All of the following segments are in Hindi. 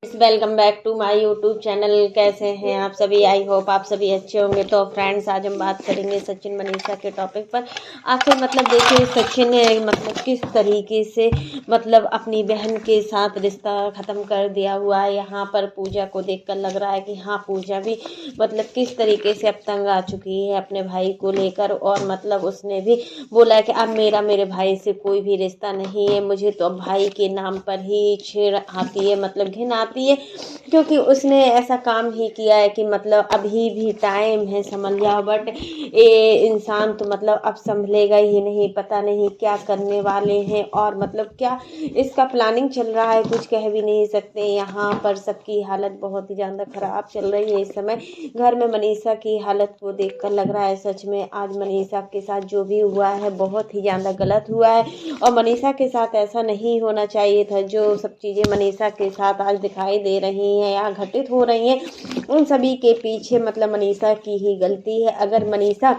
Welcome back to my YouTube channel. कैसे हैं आप सभी? आई होप आप सभी अच्छे होंगे। तो फ्रेंड्स, आज हम बात करेंगे सचिन मनीषा के टॉपिक पर। आखिर देखिए, सचिन ने किस तरीके से अपनी बहन के साथ रिश्ता ख़त्म कर दिया हुआ है। यहाँ पर पूजा को देखकर लग रहा है कि हाँ, पूजा भी किस तरीके से अब तंग आ चुकी है अपने भाई को लेकर। और उसने भी बोला है कि अब मेरे भाई से कोई भी रिश्ता नहीं है। मुझे तो अब भाई के नाम पर ही छेड़ आती है, घिन आती है, क्योंकि उसने ऐसा काम ही किया है कि अभी भी टाइम है, संभल जाओ। बट ये इंसान तो अब संभलेगा ही नहीं। पता नहीं क्या करने वाले हैं और क्या इसका प्लानिंग चल रहा है, कुछ कह भी नहीं सकते। यहाँ पर सबकी हालत बहुत ही ज़्यादा ख़राब चल रही है इस समय। घर में मनीषा की हालत को देखकर लग रहा है सच में आज मनीषा के साथ जो भी हुआ है बहुत ही ज़्यादा गलत हुआ है। और मनीषा के साथ ऐसा नहीं होना चाहिए था। जो सब चीज़ें मनीषा के साथ आज दिखाई दे रही हैं या घटित हो रही हैं, उन सभी के पीछे मनीषा की ही गलती है। अगर मनीषा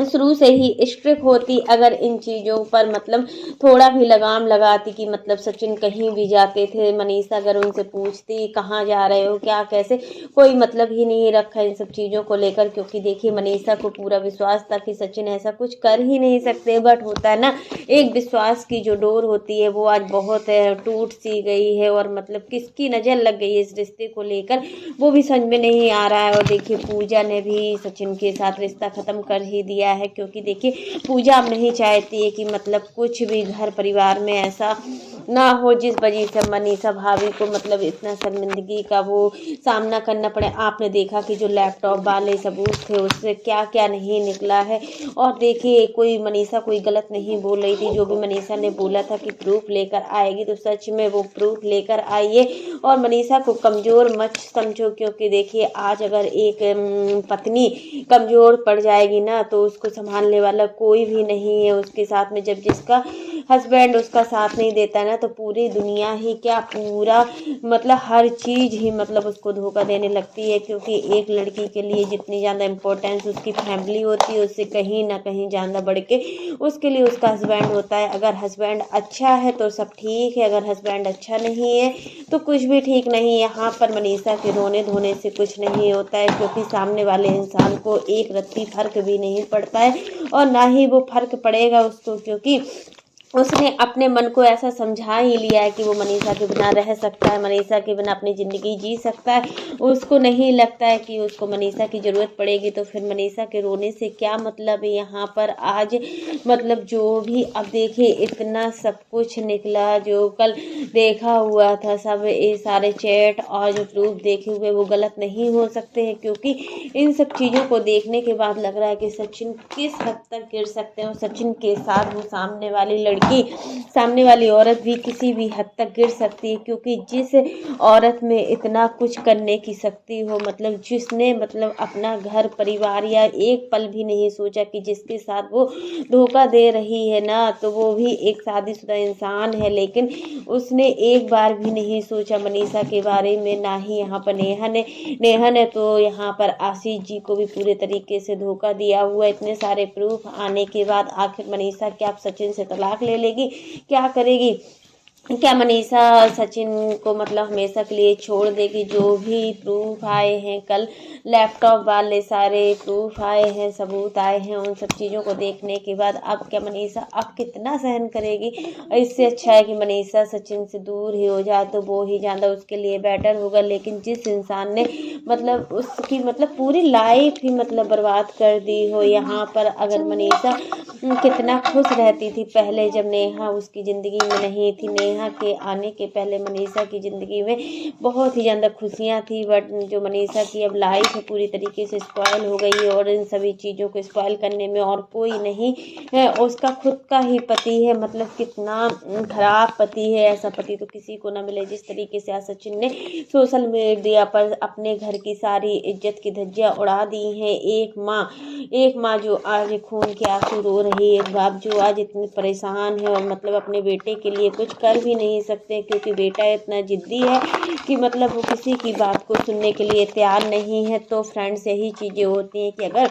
शुरू से ही स्ट्रिक्ट होती, अगर इन चीज़ों पर थोड़ा भी लगाम लगाती कि सचिन कहीं भी जाते थे, मनीषा अगर उनसे पूछती कहाँ जा रहे हो, क्या कैसे, कोई ही नहीं रखा इन सब चीज़ों को लेकर। क्योंकि देखिए, मनीषा को पूरा विश्वास था कि सचिन ऐसा कुछ कर ही नहीं सकते। बट होता है ना, एक विश्वास की जो डोर होती है वो आज बहुत टूट सी गई है। और किसकी नज़र लग गई है इस रिश्ते को लेकर, वो भी समझ में नहीं आ रहा है। और देखिए, पूजा ने भी सचिन के साथ रिश्ता ख़त्म कर ही दिया है। क्योंकि देखिए, पूजा अब नहीं चाहती है कि कुछ भी घर परिवार में ऐसा ना हो जिस वजह से मनीषा भाभी को इतना शर्मिंदगी का वो सामना करना पड़े। आपने देखा कि जो लैपटॉप वाले सबूत थे उससे क्या क्या नहीं निकला है। और देखिए, कोई मनीषा कोई गलत नहीं बोल रही थी। जो भी मनीषा ने बोला था कि प्रूफ लेकर आएगी, तो सच में वो प्रूफ लेकर आई है। और मनीषा को कमज़ोर मत समझो, क्योंकि देखिए, आज अगर एक पत्नी कमज़ोर पड़ जाएगी ना, तो उसको संभालने वाला कोई भी नहीं है उसके साथ में। जब जिसका हस्बैंड उसका साथ नहीं देता है ना, तो पूरी दुनिया ही क्या, पूरा हर चीज़ ही उसको धोखा देने लगती है। क्योंकि एक लड़की के लिए जितनी ज़्यादा इम्पोर्टेंस उसकी फैमिली होती है, उससे कहीं ना कहीं ज़्यादा बढ़ के उसके लिए उसका हस्बैंड होता है। अगर हस्बैंड अच्छा है तो सब ठीक है, अगर हस्बैंड अच्छा नहीं है तो कुछ भी ठीक नहीं है। यहाँ पर मनीषा के रोने धोने से कुछ नहीं होता है, क्योंकि सामने वाले इंसान को एक रत्ती फर्क भी नहीं पड़ता है। और ना ही वो फर्क पड़ेगा उसको, क्योंकि उसने अपने मन को ऐसा समझा ही लिया है कि वो मनीषा के बिना रह सकता है, मनीषा के बिना अपनी ज़िंदगी जी सकता है। उसको नहीं लगता है कि उसको मनीषा की ज़रूरत पड़ेगी। तो फिर मनीषा के रोने से क्या मतलब है। यहाँ पर आज जो भी, अब देखिए, इतना सब कुछ निकला, जो कल देखा हुआ था सब, ये सारे चैट और जो प्रूफ देखे हुए वो गलत नहीं हो सकते हैं। क्योंकि इन सब चीज़ों को देखने के बाद लग रहा है कि सचिन किस हद तक गिर सकते हैं। और सचिन के साथ वो सामने वाली लड़की, सामने वाली औरत भी किसी भी हद तक गिर सकती है। क्योंकि जिस औरत में इतना कुछ करने की शक्ति हो, जिसने अपना घर परिवार या एक पल भी नहीं सोचा कि जिसके साथ वो धोखा दे रही है ना, तो वो भी एक शादीशुदा इंसान है, लेकिन उसने एक बार भी नहीं सोचा मनीषा के बारे में। ना ही यहाँ पर नेहा ने तो यहाँ पर आशीष जी को भी पूरे तरीके से धोखा दिया हुआ। इतने सारे प्रूफ आने के बाद आखिर मनीषा क्या अब सचिन से तलाक ले लेगी, क्या करेगी? क्या मनीषा सचिन को हमेशा के लिए छोड़ देगी? जो भी प्रूफ आए हैं कल, लैपटॉप वाले सारे प्रूफ आए हैं, सबूत आए हैं, उन सब चीज़ों को देखने के बाद अब क्या मनीषा अब कितना सहन करेगी? इससे अच्छा है कि मनीषा सचिन से दूर ही हो जाए, तो वो ही ज़्यादा उसके लिए बेटर होगा। लेकिन जिस इंसान ने उसकी पूरी लाइफ ही बर्बाद कर दी हो, यहाँ पर अगर मनीषा कितना खुश रहती थी पहले, जब नेहा उसकी ज़िंदगी में नहीं थी। नेहा के आने के पहले मनीषा की ज़िंदगी में बहुत ही ज़्यादा खुशियाँ थी। बट जो मनीषा की अब लाइफ है पूरी तरीके से स्पॉइल हो गई है। और इन सभी चीज़ों को स्पॉइल करने में और कोई नहीं है, उसका खुद का ही पति है। कितना खराब पति है, ऐसा पति तो किसी को ना मिले। जिस तरीके से आज सचिन ने सोशल मीडिया पर अपने घर की सारी इज्जत की धज्जियाँ उड़ा दी हैं। एक माँ जो आज खून के आंसू रो रही है, एक बाप जो आज इतने परेशान है और अपने बेटे के लिए कुछ कर भी नहीं सकते, क्योंकि बेटा इतना जिद्दी है कि वो किसी की बात को सुनने के लिए तैयार नहीं है। तो फ्रेंड्स, यही चीज़ें होती हैं कि अगर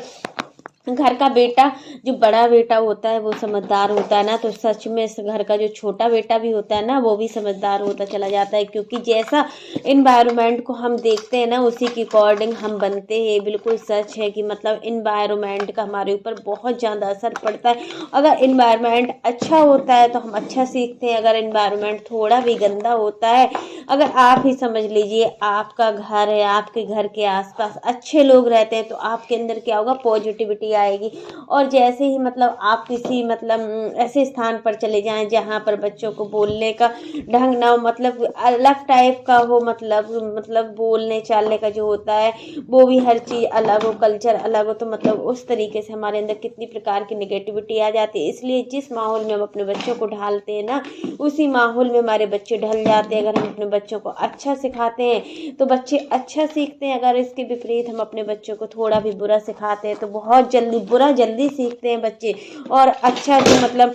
घर का बेटा, जो बड़ा बेटा होता है वो समझदार होता है ना, तो सच में इस घर का जो छोटा बेटा भी होता है ना वो भी समझदार होता चला जाता है, क्योंकि जैसा इन्वायरमेंट को हम देखते हैं ना उसी के अकॉर्डिंग हम बनते हैं। बिल्कुल सच है कि मतलब इन्वायरमेंट का हमारे ऊपर बहुत ज़्यादा असर पड़ता है। अगर इन्वायरमेंट अच्छा होता है तो हम अच्छा सीखते हैं, अगर इन्वायरमेंट थोड़ा भी गंदा होता है, अगर आप ही समझ लीजिए आपका घर है, आपके घर के आसपास अच्छे लोग रहते हैं तो आपके अंदर क्या होगा, पॉजिटिविटी आएगी। और जैसे ही मतलब आप किसी मतलब ऐसे स्थान पर चले जाएं जहां पर बच्चों को बोलने का ढंग ना हो, मतलब अलग टाइप का हो, मतलब बोलने चालने का जो होता है वो भी हर चीज़ अलग हो, कल्चर अलग हो, तो मतलब उस तरीके से हमारे अंदर कितनी प्रकार की निगेटिविटी आ जाती है। इसलिए जिस माहौल में हम अपने बच्चों को ढालते हैं ना उसी माहौल में हमारे बच्चे ढल जाते हैं। अगर हम अपने बच्चों को अच्छा सिखाते हैं तो बच्चे अच्छा सीखते हैं, अगर इसके विपरीत हम अपने बच्चों को थोड़ा भी बुरा सिखाते हैं तो बहुत जल्दी बुरा जल्दी सीखते हैं बच्चे, और अच्छा भी मतलब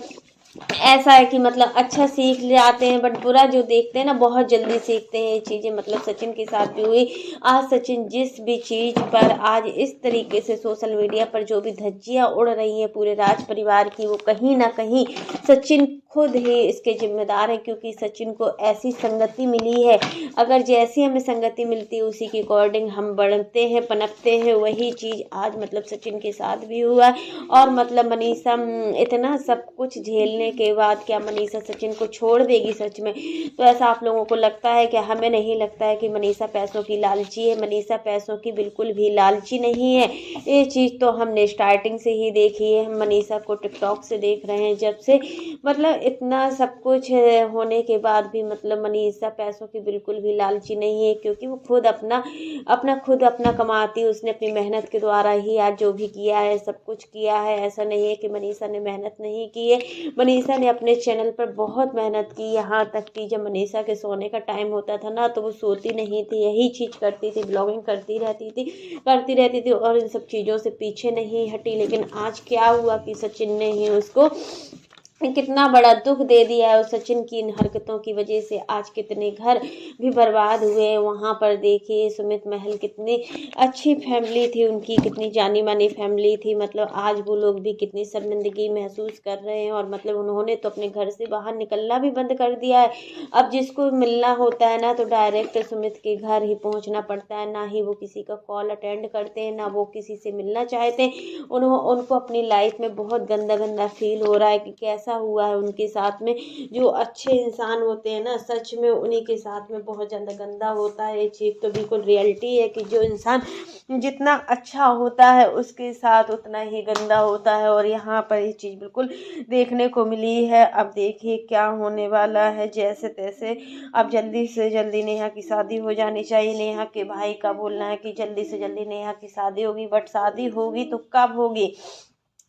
ऐसा है कि मतलब अच्छा सीख जाते हैं, बट बुरा जो देखते हैं ना बहुत जल्दी सीखते हैं ये चीज़ें। मतलब सचिन के साथ भी हुई। आज सचिन जिस भी चीज़ पर आज इस तरीके से सोशल मीडिया पर जो भी धज्जियां उड़ रही हैं पूरे राज परिवार की, वो कहीं ना कहीं सचिन खुद ही इसके जिम्मेदार हैं, क्योंकि सचिन को ऐसी संगति मिली है। अगर जैसी हमें संगति मिलती है उसी के अकॉर्डिंग हम बढ़ते हैं, पनपते हैं। वही चीज़ आज मतलब सचिन के साथ भी हुआ है। और मतलब मनीषा इतना सब कुछ झेलने के बाद क्या मनीषा सचिन को छोड़ देगी सच में? तो ऐसा आप लोगों को लगता है कि हमें नहीं लगता है कि मनीषा पैसों की लालची है। मनीषा पैसों की बिल्कुल भी लालची नहीं है। ये चीज़ तो हमने स्टार्टिंग से ही देखी है। हम मनीषा को टिकटॉक से देख रहे हैं जब से, मतलब इतना सब कुछ होने के बाद भी मतलब मनीषा पैसों की बिल्कुल भी लालची नहीं है, क्योंकि वो खुद अपना कमाती है। उसने अपनी मेहनत के द्वारा ही आज जो भी किया है सब कुछ किया है। ऐसा नहीं है कि मनीषा ने मेहनत नहीं की है। मनीषा ने अपने चैनल पर बहुत मेहनत की, यहाँ तक कि जब मनीषा के सोने का टाइम होता था ना तो वो सोती नहीं थी, यही चीज़ करती थी, ब्लॉगिंग करती रहती थी और इन सब चीज़ों से पीछे नहीं हटी। लेकिन आज क्या हुआ कि सचिन ने ही उसको कितना बड़ा दुख दे दिया है। और सचिन की इन हरकतों की वजह से आज कितने घर भी बर्बाद हुए। वहाँ पर देखिए सुमित महल कितनी अच्छी फैमिली थी उनकी, कितनी जानी मानी फैमिली थी, मतलब आज वो लोग भी कितनी शर्मिंदगी महसूस कर रहे हैं। और मतलब उन्होंने तो अपने घर से बाहर निकलना भी बंद कर दिया है। अब जिसको मिलना होता है ना तो डायरेक्ट सुमित के घर ही पहुँचना पड़ता है, ना ही वो किसी का कॉल अटेंड करते हैं, ना वो किसी से मिलना चाहते हैं। उनको अपनी लाइफ में बहुत गंदा गंदा फील हो रहा है कि कैसा हुआ है उनके साथ में। जो अच्छे इंसान होते हैं ना सच में उन्हीं के साथ में बहुत ज़्यादा गंदा होता है। ये चीज़ तो बिल्कुल रियलिटी है कि जो इंसान जितना अच्छा होता है उसके साथ उतना ही गंदा होता है। और यहाँ पर ये चीज़ बिल्कुल देखने को मिली है। अब देखिए क्या होने वाला है। जैसे तैसे अब जल्दी से जल्दी नेहा की शादी हो जानी चाहिए। नेहा के भाई का बोलना है कि जल्दी से जल्दी नेहा की शादी होगी, बट शादी होगी तो कब होगी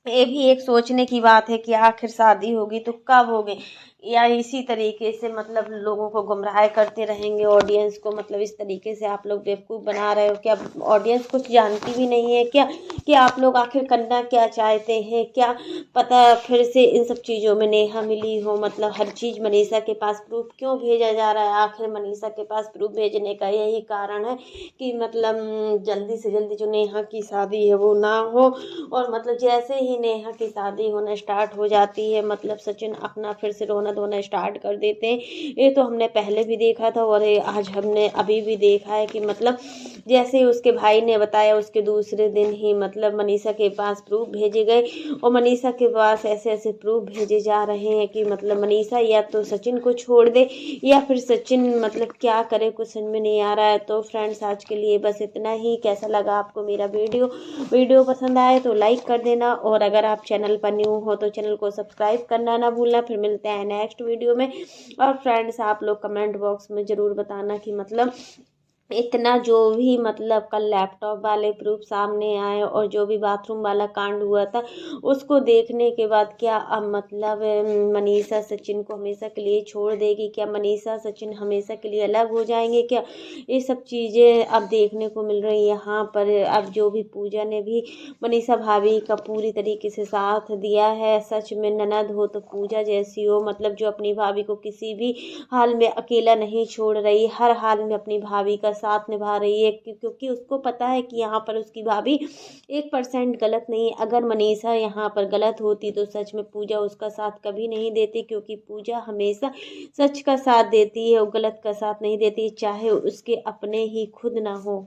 ये भी एक सोचने की बात है कि आखिर शादी होगी तो कब होगी, या इसी तरीके से मतलब लोगों को गुमराह करते रहेंगे ऑडियंस को। मतलब इस तरीके से आप लोग बेवकूफ़ बना रहे हो क्या? ऑडियंस कुछ जानती भी नहीं है क्या कि आप लोग आखिर करना क्या चाहते हैं? क्या पता फिर से इन सब चीज़ों में नेहा मिली हो। मतलब हर चीज़ मनीषा के पास प्रूफ क्यों भेजा जा रहा है? आखिर मनीषा के पास प्रूफ भेजने का यही कारण है कि मतलब जल्दी से जल्दी जो नेहा की शादी है वो ना हो। और मतलब जैसे ही नेहा की शादी होना स्टार्ट हो जाती है मतलब सचिन अपना फिर से रोना धोना स्टार्ट कर देते हैं। ये तो हमने पहले भी देखा था और ये आज हमने अभी भी देखा है कि मतलब जैसे ही उसके भाई ने बताया उसके दूसरे दिन ही मतलब मनीषा के पास प्रूफ भेजे गए। और मनीषा के पास ऐसे ऐसे प्रूफ भेजे जा रहे हैं कि मतलब मनीषा या तो सचिन को छोड़ दे या फिर सचिन मतलब क्या करे कुछ समझ में नहीं आ रहा है। तो फ्रेंड्स आज के लिए बस इतना ही। कैसा लगा आपको मेरा वीडियो पसंद आए तो लाइक कर देना, और अगर आप चैनल पर न्यू हो तो चैनल को सब्सक्राइब करना ना भूलना। फिर मिलते हैं नेक्स्ट वीडियो में। और फ्रेंड्स आप लोग कमेंट बॉक्स में ज़रूर बताना कि मतलब इतना जो भी मतलब कल लैपटॉप वाले प्रूफ सामने आए और जो भी बाथरूम वाला कांड हुआ था उसको देखने के बाद क्या अब मतलब मनीषा सचिन को हमेशा के लिए छोड़ देगी? क्या मनीषा सचिन हमेशा के लिए अलग हो जाएंगे क्या? ये सब चीज़ें अब देखने को मिल रही है यहाँ पर। अब जो भी पूजा ने भी मनीषा भाभी का पूरी तरीके से साथ दिया है। सच में ननद हो तो पूजा जैसी हो, मतलब जो अपनी भाभी को किसी भी हाल में अकेला नहीं छोड़ रही, हर हाल में अपनी भाभी का साथ निभा रही है, क्योंकि उसको पता है कि यहाँ पर उसकी भाभी 1% गलत नहीं है। अगर मनीषा यहाँ पर गलत होती तो सच में पूजा उसका साथ कभी नहीं देती, क्योंकि पूजा हमेशा सच का साथ देती है और गलत का साथ नहीं देती, चाहे उसके अपने ही खुद ना हो।